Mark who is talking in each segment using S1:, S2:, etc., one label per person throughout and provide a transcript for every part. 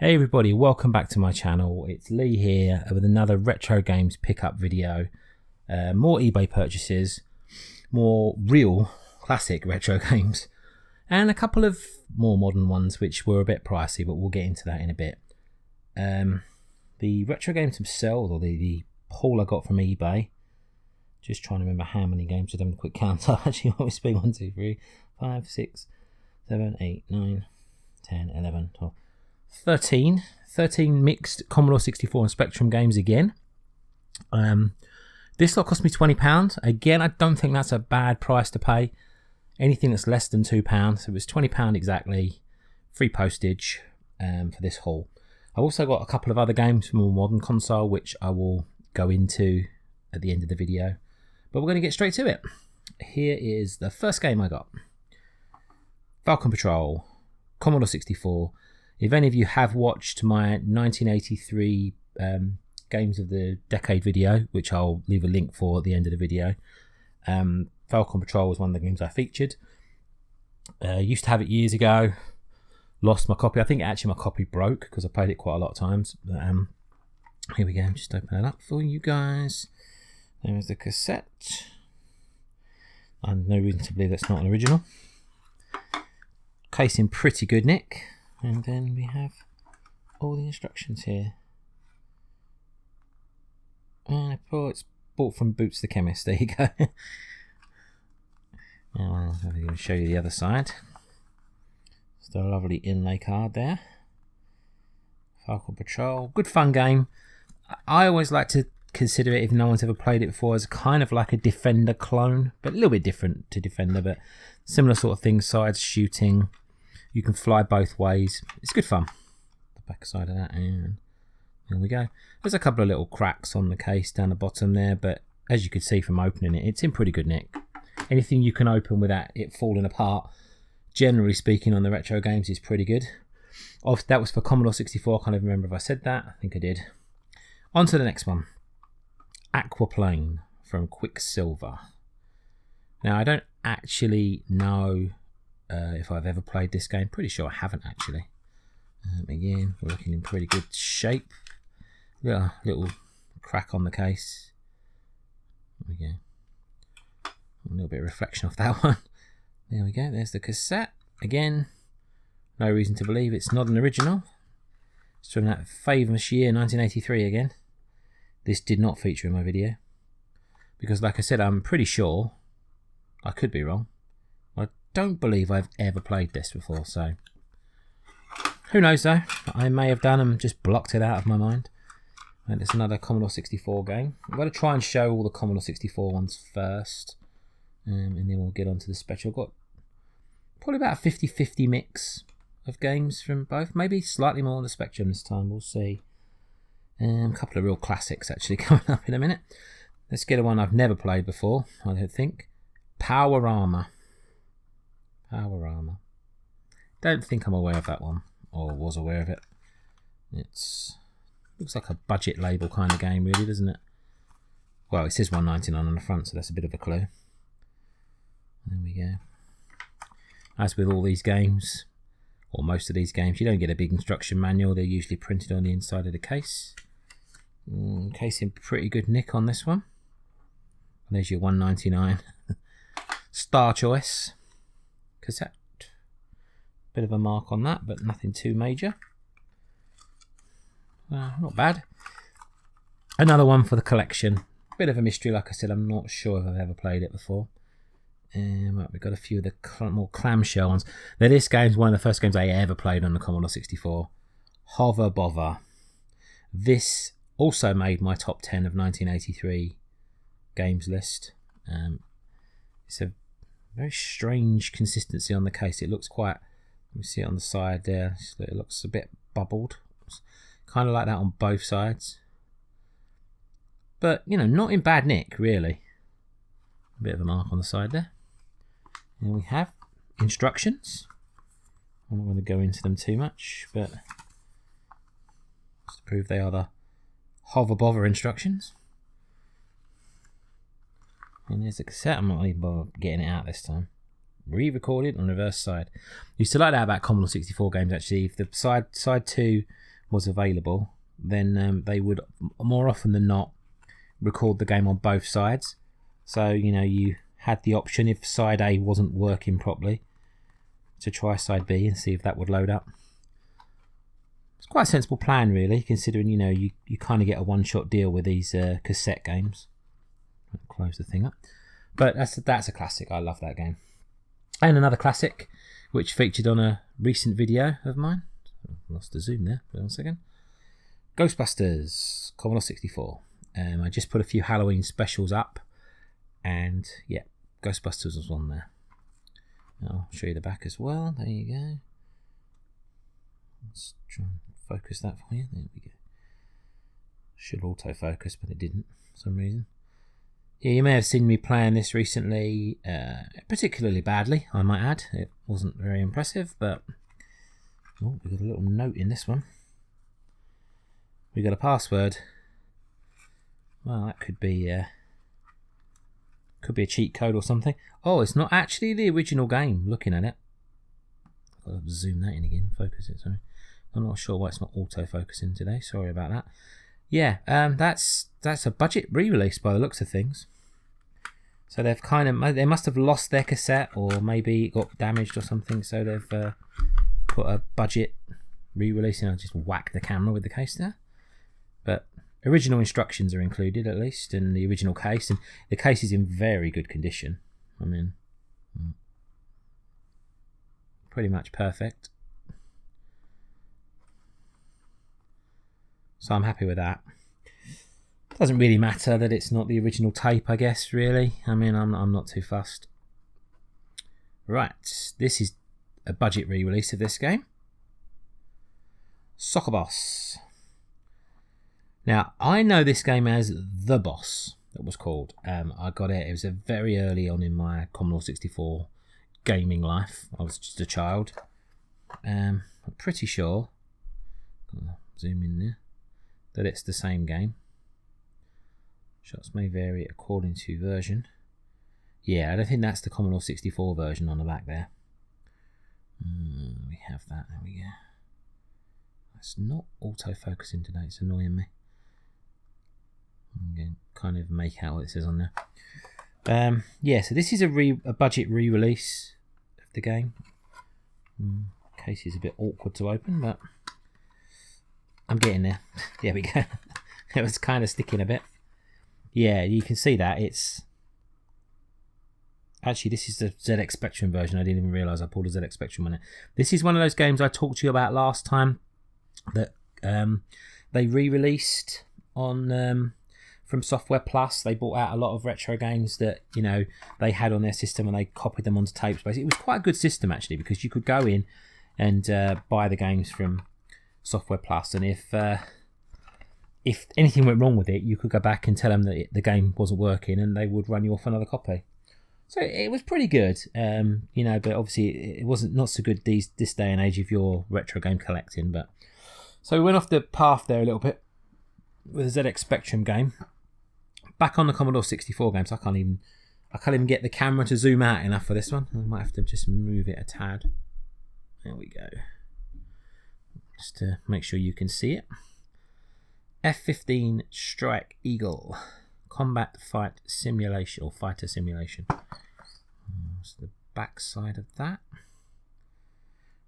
S1: Hey everybody, welcome back to my channel. It's Lee here with another retro games pickup video. More eBay purchases, more real classic retro games, and a couple of more modern ones which were a bit pricey, but we'll get into that in a bit. The retro games themselves, or the haul I got from eBay, just trying to remember how many games. I've done a quick count. I actually always be 1, 2, 3, 5, 6, 7, 8, 9, 10, 11, 12. 13 mixed Commodore 64 and Spectrum games again. This lot cost me £20. Again, I don't think that's a bad price to pay. Anything that's less than £2, so it was £20 exactly, free postage for this haul. I've also got a couple of other games from a more modern console which I will go into at the end of the video, but we're going to get straight to it. Here is the first game I got. Falcon Patrol, Commodore 64. If any of you have watched my 1983 Games of the Decade video, which I'll leave a link for at the end of the video, Falcon Patrol was one of the games I featured. Used to have it years ago, lost my copy. I think actually my copy broke because I played it quite a lot of times. But, here we go, just open it up for you guys. There's the cassette. And no reason to believe that's not an original. Case in pretty good nick. And then we have all the instructions here. And it's bought from Boots the Chemist. There you go. Now I'm going to show you the other side. Still a lovely inlay card there. Falcon Patrol. Good fun game. I always like to consider it, if no one's ever played it before, as kind of like a Defender clone. But a little bit different to Defender, but similar sort of thing. Sides shooting. You can fly both ways. It's good fun. The back side of that, and there we go. There's a couple of little cracks on the case down the bottom there, but as you can see from opening it, it's in pretty good nick. Anything you can open without it falling apart, generally speaking, on the retro games is pretty good. That was for Commodore 64. I can't even remember if I said that. I think I did. On to the next one. Aquaplane from Quicksilver. Now, I don't actually know if I've ever played this game. Pretty sure I haven't actually. Again, we're looking in pretty good shape. Yeah, little crack on the case. There we go. A little bit of reflection off that one. There we go. There's the cassette. Again, no reason to believe it's not an original. It's from that famous year, 1983 again. This did not feature in my video. Because like I said, I'm pretty sure, I could be wrong, don't believe I've ever played this before, so who knows though. I may have done and just blocked it out of my mind. And it's another Commodore 64 game. I'm going to try and show all the Commodore 64 ones first, and then we'll get on to the special. I've got probably about a 50-50 mix of games from both, maybe slightly more on the Spectrum this time, we'll see. A couple of real classics actually coming up in a minute. Let's get a one I've never played before, I don't think. Powerup. Don't think I'm aware of that one, or was aware of it. It's looks like a budget label kind of game, really, doesn't it? Well, it says $1.99 on the front, so that's a bit of a clue. There we go. As with all these games, or most of these games, you don't get a big instruction manual. They're usually printed on the inside of the case. Case in pretty good nick on this one. And there's your $1.99 Star Choice cassette. Bit of a mark on that, but nothing too major. Not bad. Another one for the collection. Bit of a mystery, like I said. I'm not sure if I've ever played it before. Right, we've got a few of the more clamshell ones. Now, this game's one of the first games I ever played on the Commodore 64. Hover Bother. This also made my top 10 of 1983 games list. It's a very strange consistency on the case. It looks quite, you see it on the side there, it looks a bit bubbled. It's kind of like that on both sides. But, you know, not in bad nick, really. A bit of a mark on the side there. And we have instructions. I'm not going to go into them too much, but just to prove they are the hover bother instructions. And there's a cassette. I'm not even bothered getting it out this time. Re-recorded on the reverse side. Used to like that about Commodore 64 games actually. If the side 2 was available, then they would more often than not record the game on both sides. So you had the option, if side A wasn't working properly, to try side B and see if that would load up. It's quite a sensible plan, really, considering you kind of get a one-shot deal with these cassette games. I'll close the thing up, but that's a classic. I love that game. And another classic, which featured on a recent video of mine. I lost the zoom there. Wait 1 second. Ghostbusters, Commodore 64. I just put a few Halloween specials up, and yeah, Ghostbusters was on there. I'll show you the back as well. There you go. Let's try and focus that for you. There we go. Should autofocus, but it didn't for some reason. Yeah, you may have seen me playing this recently, particularly badly, I might add. It wasn't very impressive, but oh, we got a little note in this one. We got a password. Well, that could be a cheat code or something. Oh, it's not actually the original game. Looking at it, I've got to zoom that in again. Focus it. Sorry, I'm not sure why it's not auto-focusing today. Sorry about that. Yeah, that's a budget re-release by the looks of things. So they must have lost their cassette, or maybe it got damaged or something. So they've put a budget re-release, and I'll just whack the camera with the case there. But original instructions are included, at least, in the original case, and the case is in very good condition. I mean, pretty much perfect. So I'm happy with that. Doesn't really matter that it's not the original tape, I guess, really. I mean, I'm not too fussed. Right, this is a budget re-release of this game. Soccer Boss. Now, I know this game as The Boss, that was called. I got it. It was a very early on in my Commodore 64 gaming life. I was just a child. I'm pretty sure, zoom in there, that it's the same game. Shots may vary according to version. Yeah, I don't think that's the Commodore 64 version on the back there. We have that. There we go. It's not auto-focusing today. It's annoying me. I'm going to kind of make out what it says on there. Yeah, so this is a budget re-release of the game. Case is a bit awkward to open, but I'm getting there. There we go. It was kind of sticking a bit. Yeah, you can see that. It's actually, this is the ZX Spectrum version. I didn't even realise I pulled a ZX Spectrum on it. This is one of those games I talked to you about last time that they re-released on from Software Plus. They bought out a lot of retro games that they had on their system, and they copied them onto tapes. Basically, it was quite a good system actually, because you could go in and buy the games from Software Plus, and if anything went wrong with it, you could go back and tell them that the game wasn't working, and they would run you off another copy. So it was pretty good, but obviously it wasn't not so good this day and age if you're retro game collecting. But so we went off the path there a little bit with the ZX Spectrum game. Back on the Commodore 64 games, I can't even get the camera to zoom out enough for this one. I might have to just move it a tad. There we go. Just to make sure you can see it. F-15 Strike Eagle. Combat Fight Simulation, or Fighter Simulation. That's the back side of that.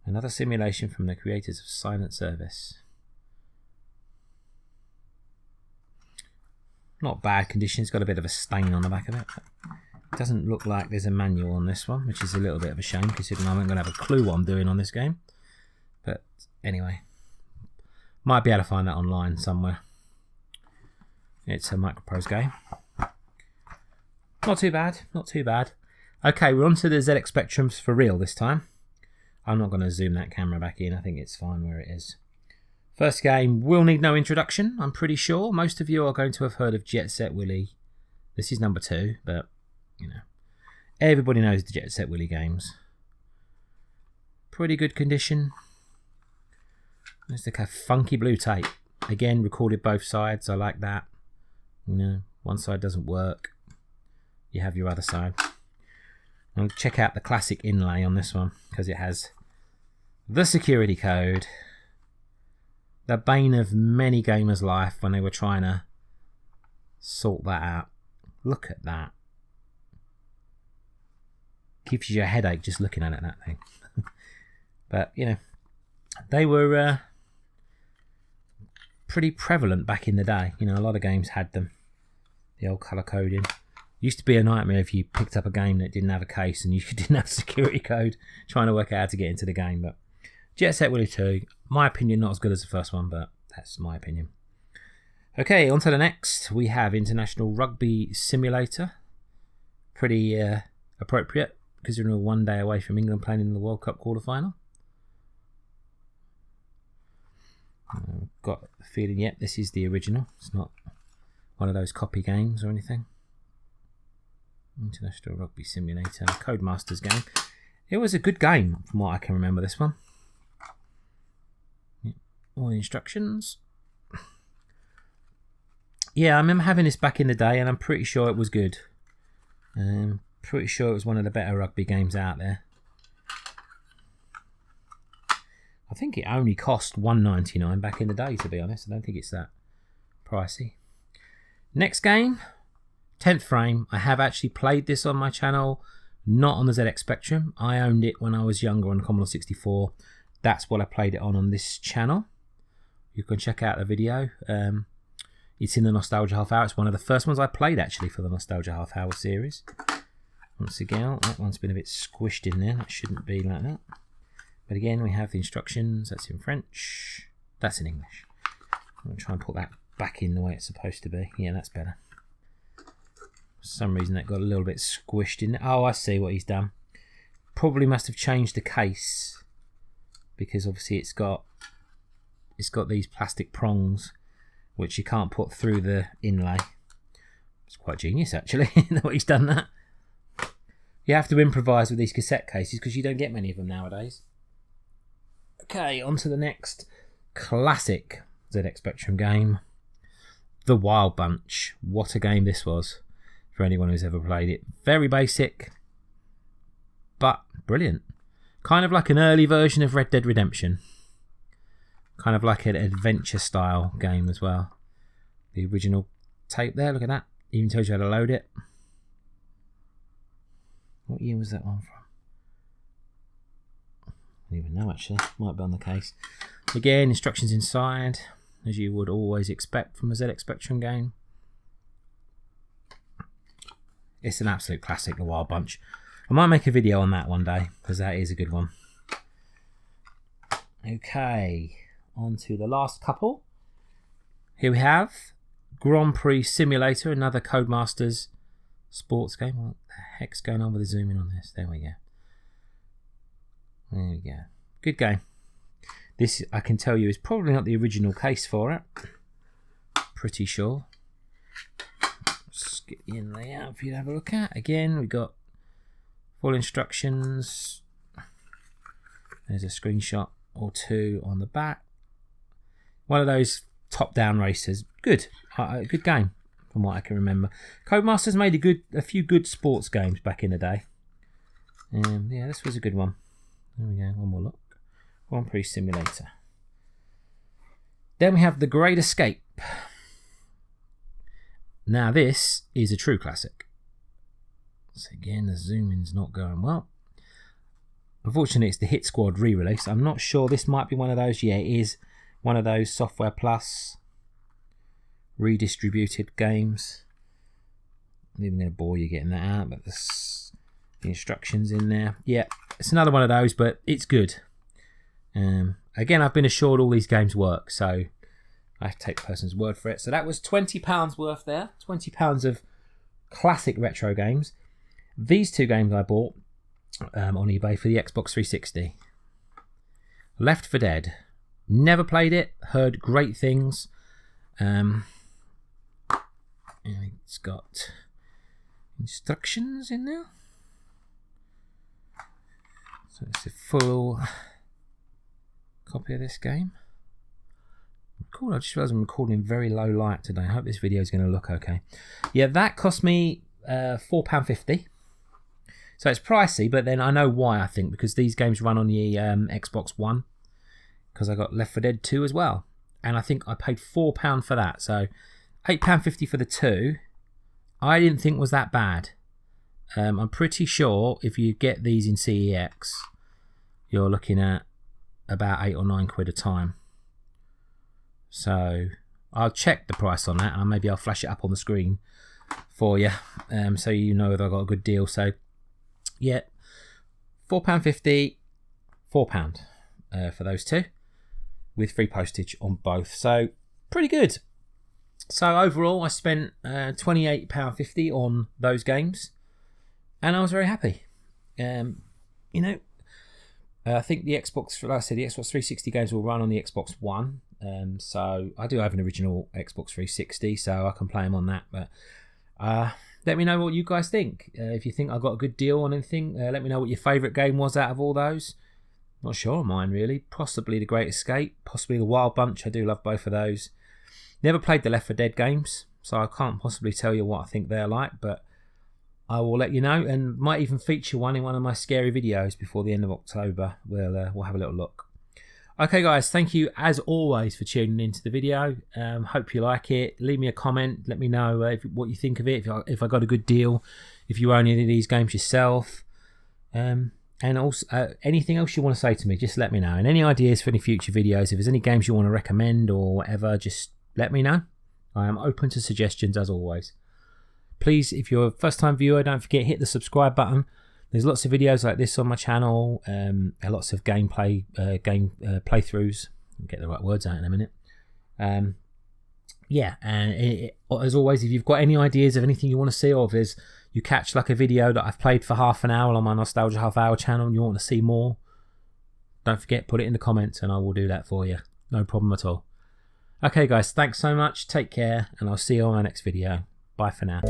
S1: Another simulation from the creators of Silent Service. Not bad condition. It's got a bit of a stain on the back of it. It doesn't look like there's a manual on this one, which is a little bit of a shame, considering I'm not going to have a clue what I'm doing on this game. But anyway, might be able to find that online somewhere. It's a Microprose game. Not too bad, not too bad. Okay, we're on to the ZX Spectrums for real this time. I'm not going to zoom that camera back in. I think it's fine where it is. First game will need no introduction, I'm pretty sure. Most of you are going to have heard of Set Willy. This is number 2, but, everybody knows the Set Willy games. Pretty good condition. There's the funky blue tape. Again, recorded both sides. I like that. One side doesn't work. You have your other side. I'll check out the classic inlay on this one, because it has the security code. the bane of many gamers' life when they were trying to sort that out. Look at that. Gives you a headache just looking at it, that thing. But, you know, they were pretty prevalent back in the day. You know, a lot of games had them. The old colour coding. Used to be a nightmare if you picked up a game that didn't have a case and you didn't have a security code, trying to work out how to get into the game. But Set Willy 2, my opinion, not as good as the first one, but that's my opinion. Okay, on to the next. We have International Rugby Simulator. Pretty appropriate, because we're 1 day away from England playing in the World Cup quarter-final. Got the feeling, yep, this is the original. It's not one of those copy games or anything. International Rugby Simulator, Codemasters game. It was a good game from what I can remember, this one. Yep. All the instructions. Yeah, I remember having this back in the day and I'm pretty sure it was good. Pretty sure it was one of the better rugby games out there. I think it only cost $1.99 back in the day, to be honest. I don't think it's that pricey. Next game, 10th Frame. I have actually played this on my channel, not on the ZX Spectrum. I owned it when I was younger on the Commodore 64. That's what I played it on this channel. You can check out the video. It's in the Nostalgia Half Hour. It's one of the first ones I played, actually, for the Nostalgia Half Hour series. Once again, that one's been a bit squished in there. That shouldn't be like that. But again, we have the instructions. That's in French. That's in English. I'm going to try and put that back in the way it's supposed to be. Yeah, that's better. For some reason, that got a little bit squished in there. Oh, I see what he's done. Probably must have changed the case, because obviously it's got these plastic prongs which you can't put through the inlay. It's quite genius, actually, the way he's done that. You have to improvise with these cassette cases because you don't get many of them nowadays. Okay, on to the next classic ZX Spectrum game, The Wild Bunch. What a game this was for anyone who's ever played it. Very basic, but brilliant. Kind of like an early version of Red Dead Redemption. Kind of like an adventure style game as well. The original tape there, look at that. Even tells you how to load it. What year was that one from? I don't even know, actually. Might be on the case. Again, instructions inside, as you would always expect from a ZX Spectrum game. It's an absolute classic, The Wild Bunch. I might make a video on that one day, because that is a good one. Okay, on to the last couple. Here we have Grand Prix Simulator, another Codemasters sports game. What the heck's going on with the zooming on this? There we go. There we go. Good game. This, I can tell you, is probably not the original case for it. Pretty sure. Let's get the inlay out for you to have a look at. Again, we've got full instructions. There's a screenshot or two on the back. One of those top-down racers. Good. Good game, from what I can remember. Codemasters made a few good sports games back in the day. Yeah, this was a good one. There we go, one more look. Grand Prix Simulator. Then we have The Great Escape. Now this is a true classic. So again, the zooming's not going well. Unfortunately, it's the Hit Squad re-release. I'm not sure, this might be one of those. Yeah, it is one of those Software Plus redistributed games. I'm even going to bore you getting that out, but there's the instructions in there. Yeah, it's another one of those, but it's good. Again, I've been assured all these games work, so I have to take the person's word for it. So that was £20 worth there. £20 of classic retro games. These two games I bought on eBay for the Xbox 360. Left 4 Dead. Never played it. Heard great things. It's got instructions in there. So it's a full copy of this game. Cool, I just realised I'm recording in very low light today. I hope this video is going to look okay. Yeah, that cost me £4.50. So it's pricey, but then I know why, I think, because these games run on the Xbox One, because I got Left 4 Dead 2 as well. and I think I paid £4 for that. So £8.50 for the two, I didn't think was that bad. I'm pretty sure if you get these in CEX, you're looking at about £8 or £9 a time. So I'll check the price on that, and maybe I'll flash it up on the screen for you, so you know whether I got a good deal. So yeah, £4.50, £4 for those two, with free postage on both. So pretty good. So overall, I spent £28.50 on those games, and I was very happy. You know, I think the Xbox, like I said, the Xbox 360 games will run on the Xbox One. So I do have an original Xbox 360, so I can play them on that. But let me know what you guys think. If you think I got a good deal on anything, let me know what your favourite game was out of all those. Not sure of mine, really. Possibly The Great Escape, possibly The Wild Bunch. I do love both of those. Never played the Left 4 Dead games, so I can't possibly tell you what I think they're like, but I will let you know, and might even feature one in one of my scary videos before the end of October. We'll have a little look. Okay guys, thank you as always for tuning into the video. Hope you like it. Leave me a comment, let me know what you think of it, if I got a good deal, if you own any of these games yourself, and also anything else you want to say to me, just let me know. And any ideas for any future videos, if there's any games you want to recommend or whatever, just let me know. I am open to suggestions as always. Please, if you're a first time viewer, don't forget, hit the subscribe button. There's lots of videos like this on my channel, lots of gameplay, playthroughs. I'll get the right words out in a minute. Yeah, and as always, if you've got any ideas of anything you want to see, or if you catch like a video that I've played for half an hour on my Nostalgia Half Hour channel and you want to see more, don't forget, put it in the comments and I will do that for you. No problem at all. Okay guys, thanks so much, take care, and I'll see you on my next video. Bye for now.